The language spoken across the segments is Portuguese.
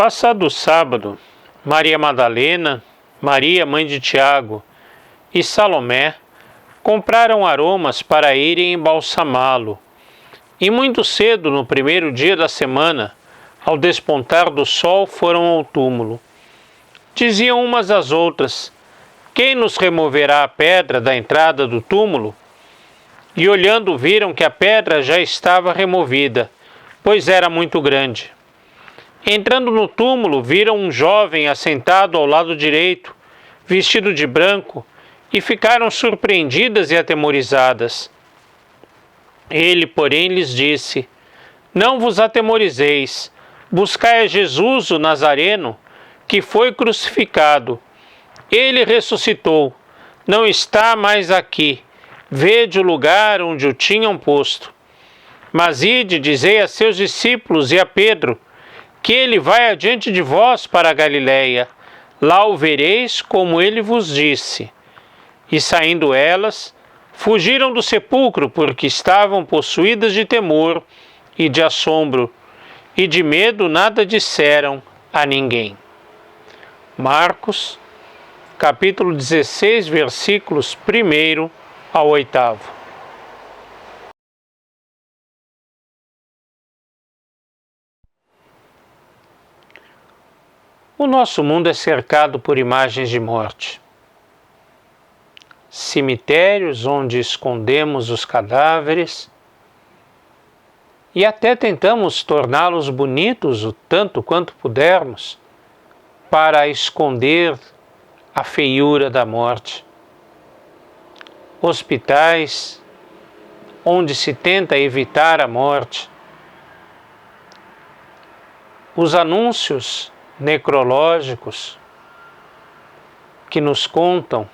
Passado o sábado, Maria Madalena, Maria, mãe de Tiago, e Salomé compraram aromas para irem embalsamá-lo. E muito cedo, no primeiro dia da semana, ao despontar do sol, foram ao túmulo. Diziam umas às outras: quem nos removerá a pedra da entrada do túmulo? E olhando viram que a pedra já estava removida, pois era muito grande. Entrando no túmulo, viram um jovem assentado ao lado direito, vestido de branco, e ficaram surpreendidas e atemorizadas. Ele, porém, lhes disse: não vos atemorizeis, buscai a Jesus, o Nazareno, que foi crucificado. Ele ressuscitou, não está mais aqui. Vede o lugar onde o tinham posto. Mas ide, dizei a seus discípulos e a Pedro, que ele vai adiante de vós para a Galiléia. Lá o vereis como ele vos disse. E saindo elas, fugiram do sepulcro, porque estavam possuídas de temor e de assombro, e de medo nada disseram a ninguém. Marcos, capítulo 16, versículos 1 ao 8. O nosso mundo é cercado por imagens de morte. Cemitérios onde escondemos os cadáveres e até tentamos torná-los bonitos o tanto quanto pudermos para esconder a feiura da morte. Hospitais onde se tenta evitar a morte. Os anúncios necrológicos que nos contam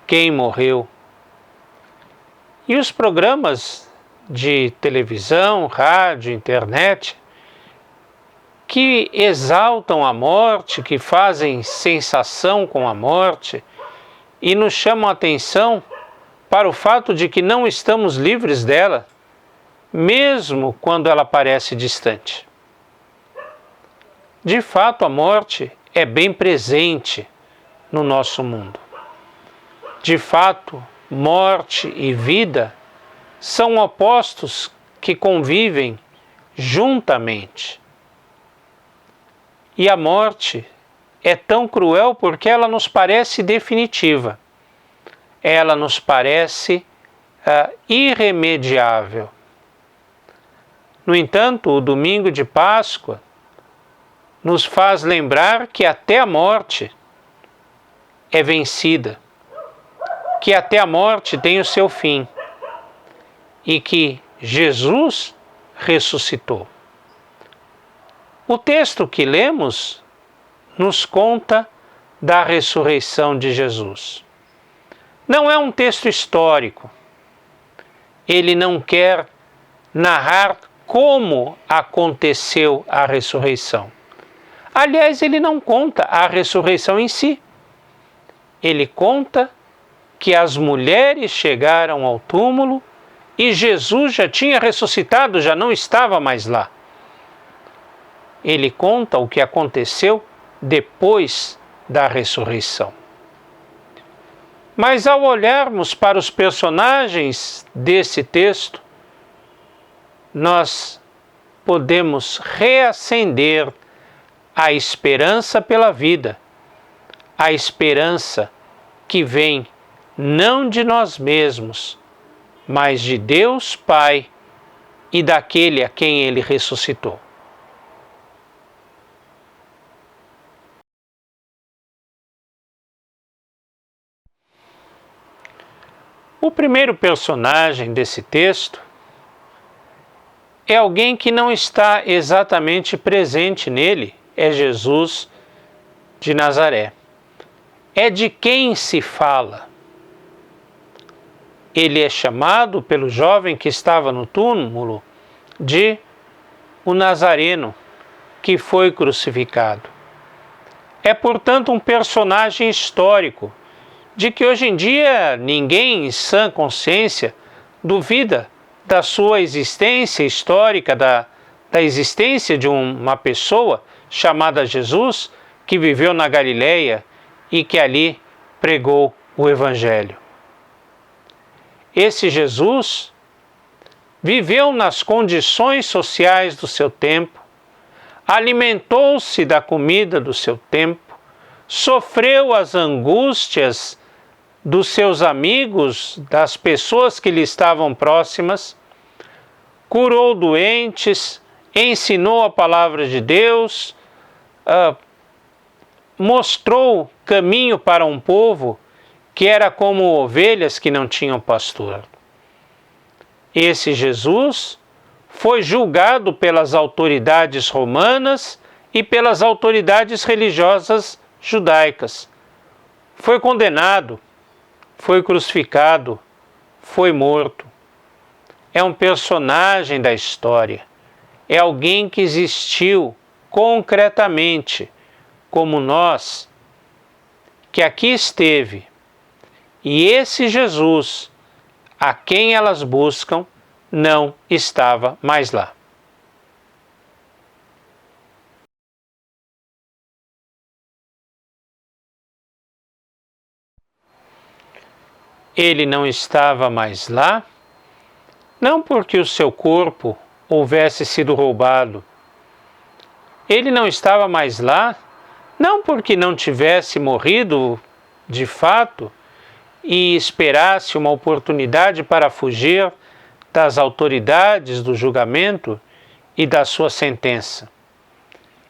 quem morreu. E os programas de televisão, rádio, internet que exaltam a morte, que fazem sensação com a morte e nos chamam a atenção para o fato de que não estamos livres dela, mesmo quando ela parece distante. De fato, a morte é bem presente no nosso mundo. De fato, morte e vida são opostos que convivem juntamente. E a morte é tão cruel porque ela nos parece definitiva. Ela nos parece irremediável. No entanto, o domingo de Páscoa nos faz lembrar que até a morte é vencida, que até a morte tem o seu fim e que Jesus ressuscitou. O texto que lemos nos conta da ressurreição de Jesus. Não é um texto histórico. Ele não quer narrar como aconteceu a ressurreição. Aliás, ele não conta a ressurreição em si. Ele conta que as mulheres chegaram ao túmulo e Jesus já tinha ressuscitado, já não estava mais lá. Ele conta o que aconteceu depois da ressurreição. Mas ao olharmos para os personagens desse texto, nós podemos reacender a esperança pela vida, a esperança que vem não de nós mesmos, mas de Deus Pai e daquele a quem Ele ressuscitou. O primeiro personagem desse texto é alguém que não está exatamente presente nele, é Jesus de Nazaré. É de quem se fala. Ele é chamado pelo jovem que estava no túmulo de o Nazareno, que foi crucificado. É, portanto, um personagem histórico, de que hoje em dia ninguém em sã consciência duvida da sua existência histórica, da existência de uma pessoa chamada Jesus, que viveu na Galileia e que ali pregou o Evangelho. Esse Jesus viveu nas condições sociais do seu tempo, alimentou-se da comida do seu tempo, sofreu as angústias dos seus amigos, das pessoas que lhe estavam próximas, curou doentes, ensinou a palavra de Deus, mostrou caminho para um povo que era como ovelhas que não tinham pastor. Esse Jesus foi julgado pelas autoridades romanas e pelas autoridades religiosas judaicas. Foi condenado, foi crucificado, foi morto. É um personagem da história. É alguém que existiu concretamente, como nós, que aqui esteve. E esse Jesus, a quem elas buscam, não estava mais lá. Ele não estava mais lá, não porque o seu corpo houvesse sido roubado. Ele não estava mais lá, não porque não tivesse morrido de fato e esperasse uma oportunidade para fugir das autoridades do julgamento e da sua sentença.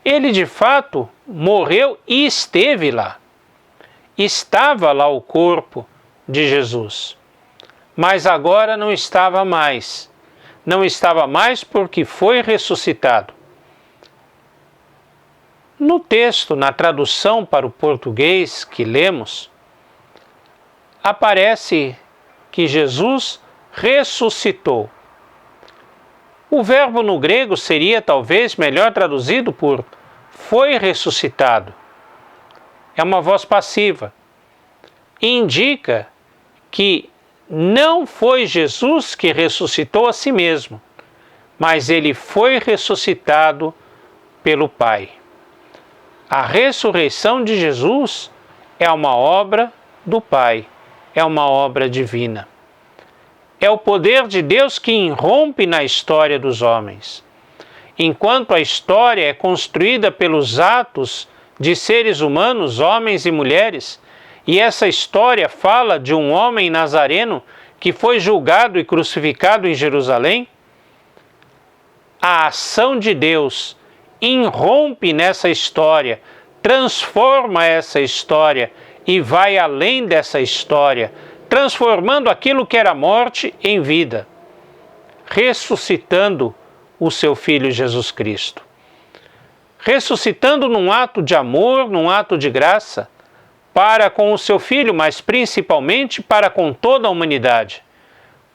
Ele de fato morreu e esteve lá. Estava lá o corpo de Jesus, mas agora não estava mais. Não estava mais porque foi ressuscitado. No texto, na tradução para o português que lemos, aparece que Jesus ressuscitou. O verbo no grego seria talvez melhor traduzido por foi ressuscitado. É uma voz passiva. Indica que não foi Jesus que ressuscitou a si mesmo, mas ele foi ressuscitado pelo Pai. A ressurreição de Jesus é uma obra do Pai, é uma obra divina. É o poder de Deus que irrompe na história dos homens. Enquanto a história é construída pelos atos de seres humanos, homens e mulheres, e essa história fala de um homem nazareno que foi julgado e crucificado em Jerusalém, a ação de Deus irrompe nessa história, transforma essa história e vai além dessa história, transformando aquilo que era morte em vida, ressuscitando o seu Filho Jesus Cristo. Ressuscitando num ato de amor, num ato de graça, para com o seu Filho, mas principalmente para com toda a humanidade.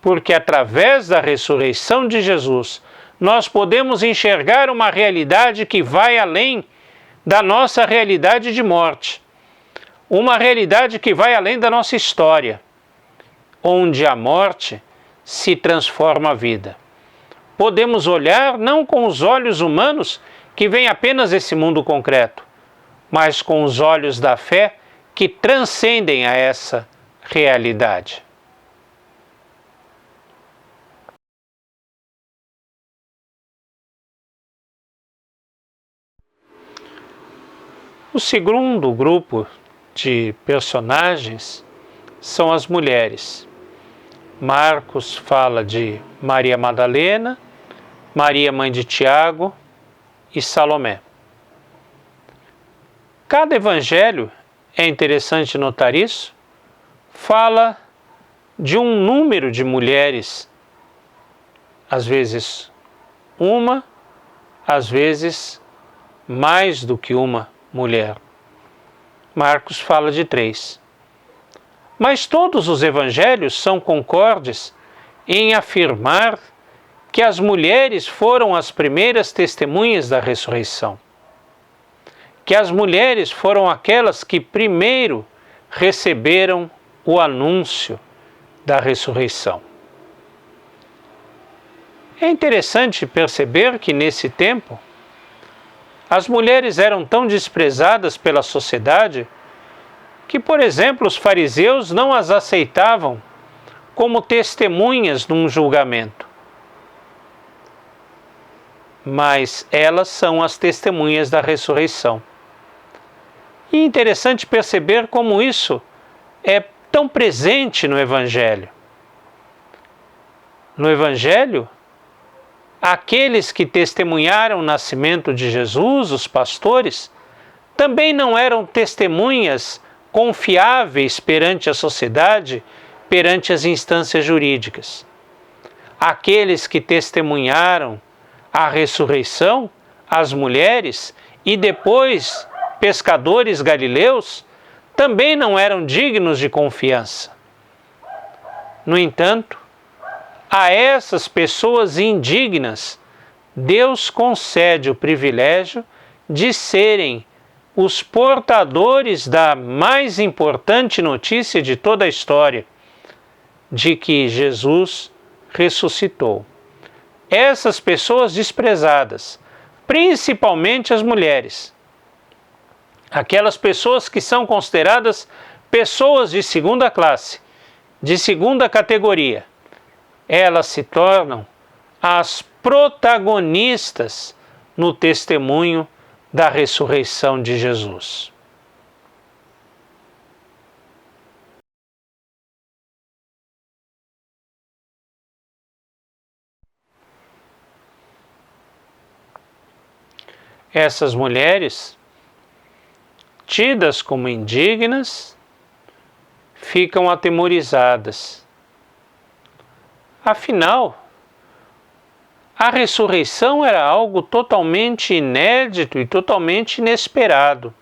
Porque através da ressurreição de Jesus, nós podemos enxergar uma realidade que vai além da nossa realidade de morte. Uma realidade que vai além da nossa história, onde a morte se transforma a vida. Podemos olhar não com os olhos humanos que veem apenas esse mundo concreto, mas com os olhos da fé que transcendem a essa realidade. O segundo grupo de personagens são as mulheres. Marcos fala de Maria Madalena, Maria mãe de Tiago e Salomé. Cada evangelho, é interessante notar isso, fala de um número de mulheres, às vezes uma, às vezes mais do que uma mulher. Marcos fala de 3. Mas todos os evangelhos são concordes em afirmar que as mulheres foram as primeiras testemunhas da ressurreição. Que as mulheres foram aquelas que primeiro receberam o anúncio da ressurreição. É interessante perceber que nesse tempo As mulheres eram tão desprezadas pela sociedade que, por exemplo, os fariseus não as aceitavam como testemunhas num julgamento. Mas elas são as testemunhas da ressurreição. E é interessante perceber como isso é tão presente no Evangelho. No Evangelho, aqueles que testemunharam o nascimento de Jesus, os pastores, também não eram testemunhas confiáveis perante a sociedade, perante as instâncias jurídicas. Aqueles que testemunharam a ressurreição, as mulheres e depois pescadores galileus, também não eram dignos de confiança. No entanto, a essas pessoas indignas, Deus concede o privilégio de serem os portadores da mais importante notícia de toda a história, de que Jesus ressuscitou. Essas pessoas desprezadas, principalmente as mulheres, aquelas pessoas que são consideradas pessoas de segunda classe, de segunda categoria, elas se tornam as protagonistas no testemunho da ressurreição de Jesus. Essas mulheres, tidas como indignas, ficam atemorizadas. Afinal, a ressurreição era algo totalmente inédito e totalmente inesperado.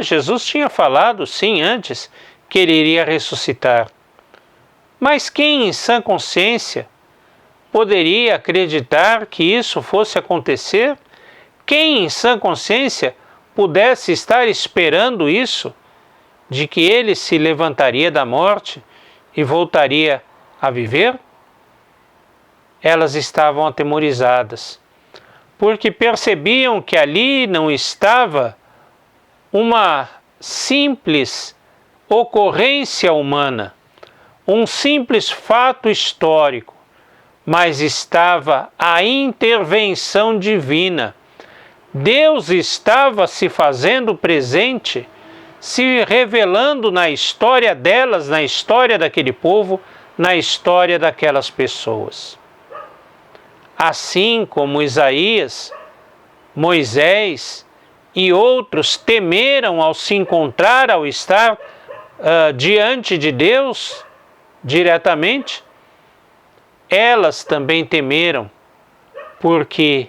Jesus tinha falado, sim, antes, que ele iria ressuscitar. Mas quem em sã consciência poderia acreditar que isso fosse acontecer? Quem em sã consciência pudesse estar esperando isso, de que ele se levantaria da morte e voltaria a viver? Elas estavam atemorizadas, porque percebiam que ali não estava uma simples ocorrência humana, um simples fato histórico, mas estava a intervenção divina. Deus estava se fazendo presente, se revelando na história delas, na história daquele povo, na história daquelas pessoas. Assim como Isaías, Moisés e outros temeram ao se encontrar, ao estar diante de Deus diretamente, elas também temeram, porque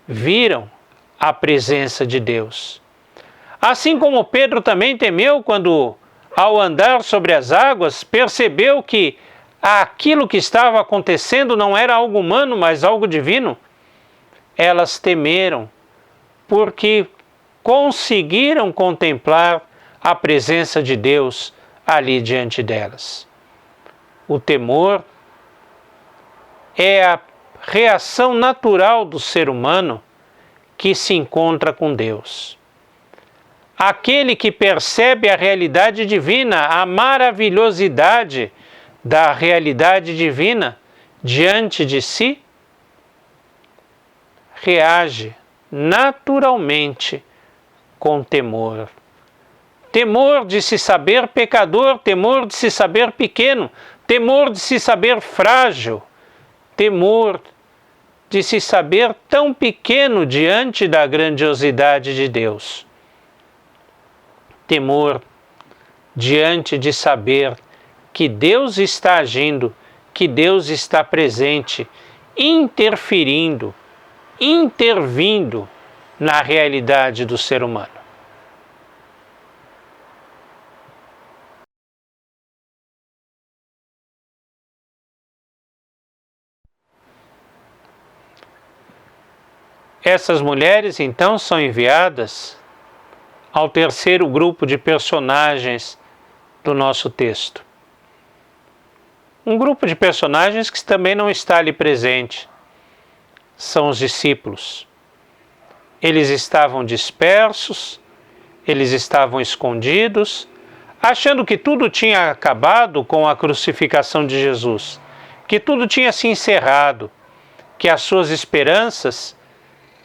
viram a presença de Deus. Assim como Pedro também temeu quando, ao andar sobre as águas, percebeu que aquilo que estava acontecendo não era algo humano, mas algo divino. Elas temeram, porque conseguiram contemplar a presença de Deus ali diante delas. O temor é a reação natural do ser humano que se encontra com Deus. Aquele que percebe a realidade divina, a maravilhosidade da realidade divina diante de si, reage naturalmente com temor. Temor de se saber pecador, temor de se saber pequeno, temor de se saber frágil, temor de se saber tão pequeno diante da grandiosidade de Deus. Temor diante de saber que Deus está agindo, que Deus está presente, interferindo, intervindo na realidade do ser humano. Essas mulheres, então, são enviadas ao terceiro grupo de personagens do nosso texto. Um grupo de personagens que também não está ali presente. São os discípulos. Eles estavam dispersos, eles estavam escondidos, achando que tudo tinha acabado com a crucificação de Jesus, que tudo tinha se encerrado, que as suas esperanças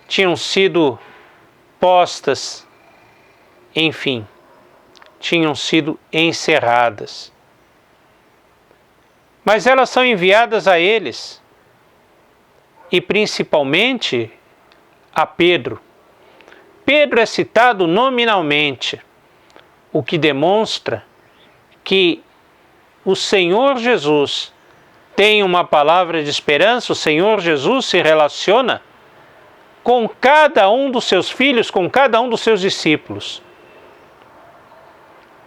tinham sido postas, enfim, tinham sido encerradas. Mas elas são enviadas a eles, e principalmente a Pedro. Pedro é citado nominalmente, o que demonstra que o Senhor Jesus tem uma palavra de esperança, o Senhor Jesus se relaciona com cada um dos seus filhos, com cada um dos seus discípulos.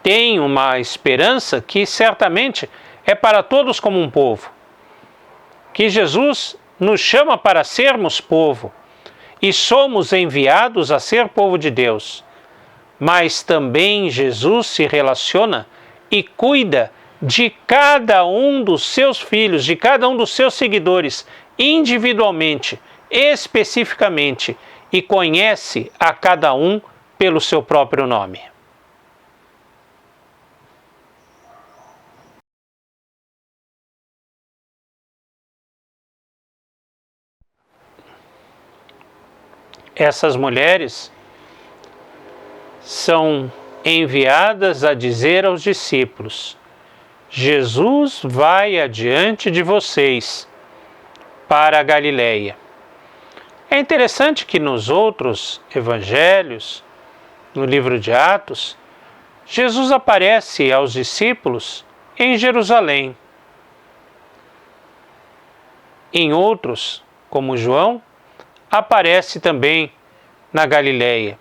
Tem uma esperança que certamente é para todos como um povo, que Jesus nos chama para sermos povo, e somos enviados a ser povo de Deus. Mas também Jesus se relaciona e cuida de cada um dos seus filhos, de cada um dos seus seguidores, individualmente, especificamente, e conhece a cada um pelo seu próprio nome. Essas mulheres são enviadas a dizer aos discípulos: Jesus vai adiante de vocês para a Galileia. É interessante que nos outros evangelhos, no livro de Atos, Jesus aparece aos discípulos em Jerusalém. Em outros, como João, aparece também na Galileia.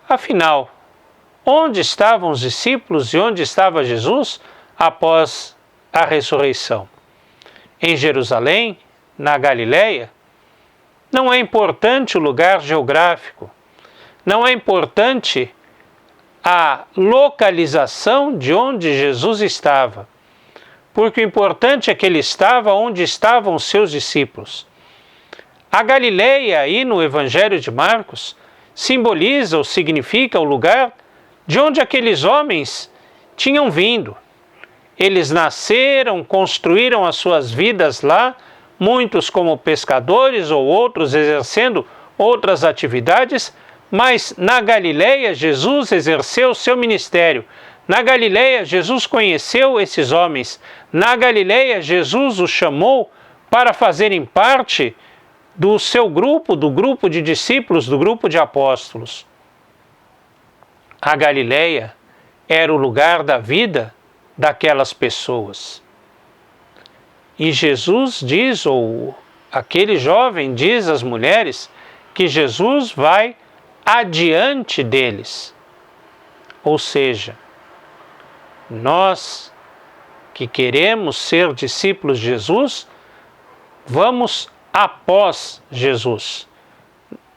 Afinal, onde estavam os discípulos e onde estava Jesus após a ressurreição? Em Jerusalém, na Galileia? Não é importante o lugar geográfico, não é importante a localização de onde Jesus estava, porque o importante é que ele estava onde estavam os seus discípulos. A Galileia, aí no Evangelho de Marcos, simboliza ou significa o lugar de onde aqueles homens tinham vindo. Eles nasceram, construíram as suas vidas lá, muitos como pescadores ou outros exercendo outras atividades, mas na Galileia Jesus exerceu o seu ministério. Na Galileia Jesus conheceu esses homens. Na Galileia Jesus os chamou para fazerem parte do seu grupo, do grupo de discípulos, do grupo de apóstolos. A Galileia era o lugar da vida daquelas pessoas. E Jesus diz, ou aquele jovem diz às mulheres, que Jesus vai adiante deles. Ou seja, nós que queremos ser discípulos de Jesus, vamos após Jesus.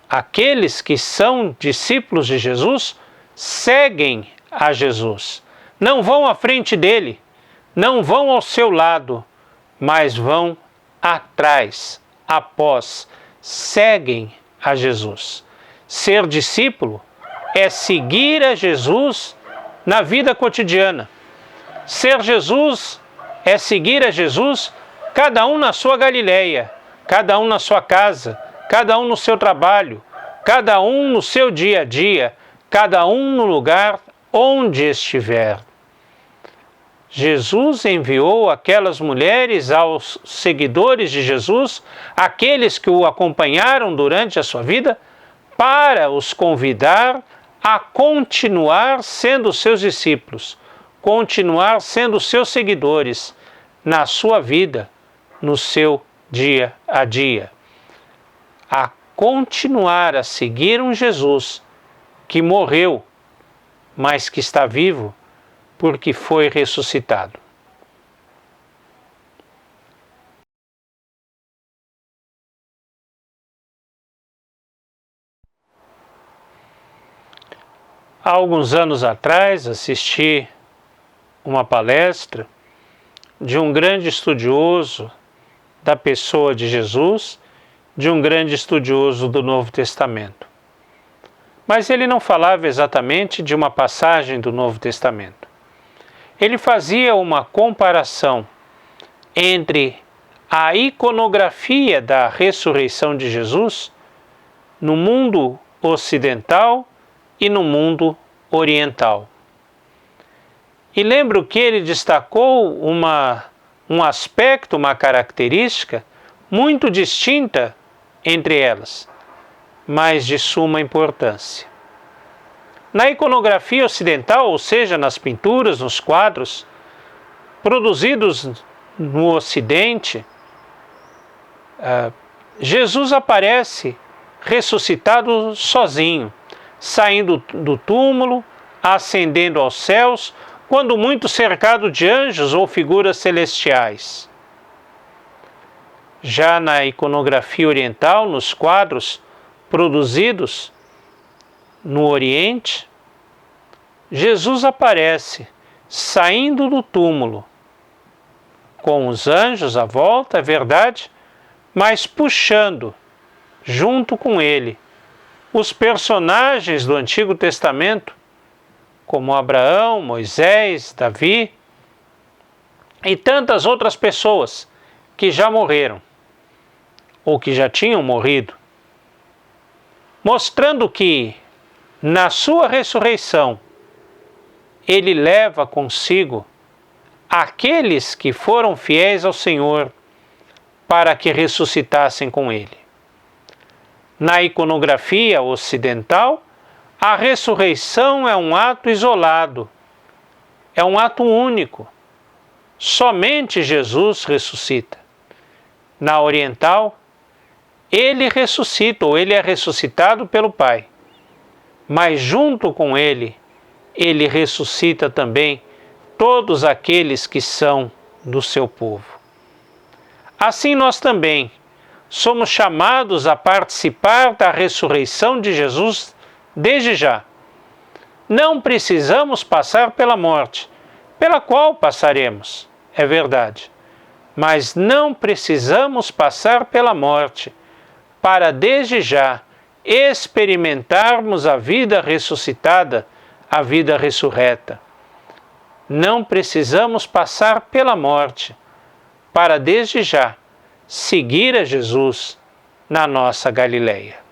Aqueles que são discípulos de Jesus seguem a Jesus. Não vão à frente dele, não vão ao seu lado, mas vão atrás, após, seguem a Jesus. Ser discípulo é seguir a Jesus na vida cotidiana. Ser Jesus é seguir a Jesus, cada um na sua Galileia, cada um na sua casa, cada um no seu trabalho, cada um no seu dia a dia, cada um no lugar onde estiver. Jesus enviou aquelas mulheres aos seguidores de Jesus, aqueles que o acompanharam durante a sua vida, para os convidar a continuar sendo seus discípulos, continuar sendo seus seguidores na sua vida, no seu dia a dia, a continuar a seguir um Jesus que morreu, mas que está vivo porque foi ressuscitado. Há alguns anos atrás assisti uma palestra de um grande estudioso da pessoa de Jesus de um grande estudioso do Novo Testamento. Mas ele não falava exatamente de uma passagem do Novo Testamento. Ele fazia uma comparação entre a iconografia da ressurreição de Jesus no mundo ocidental e no mundo oriental. E lembro que ele destacou um aspecto, uma característica muito distinta entre elas, mas de suma importância. Na iconografia ocidental, ou seja, nas pinturas, nos quadros, produzidos no Ocidente, Jesus aparece ressuscitado sozinho, saindo do túmulo, ascendendo aos céus, quando muito cercado de anjos ou figuras celestiais. Já na iconografia oriental, nos quadros produzidos no Oriente, Jesus aparece saindo do túmulo, com os anjos à volta, é verdade, mas puxando junto com ele os personagens do Antigo Testamento, como Abraão, Moisés, Davi e tantas outras pessoas que já morreram ou que já tinham morrido, mostrando que na sua ressurreição ele leva consigo aqueles que foram fiéis ao Senhor para que ressuscitassem com ele. Na iconografia ocidental, a ressurreição é um ato isolado, é um ato único. Somente Jesus ressuscita. Na oriental, ele ressuscita, ou ele é ressuscitado pelo Pai. Mas junto com ele ressuscita também todos aqueles que são do seu povo. Assim nós também somos chamados a participar da ressurreição de Jesus desde já. Não precisamos passar pela morte, pela qual passaremos, é verdade. Mas não precisamos passar pela morte para desde já experimentarmos a vida ressuscitada, a vida ressurreta. Não precisamos passar pela morte para desde já seguir a Jesus na nossa Galileia.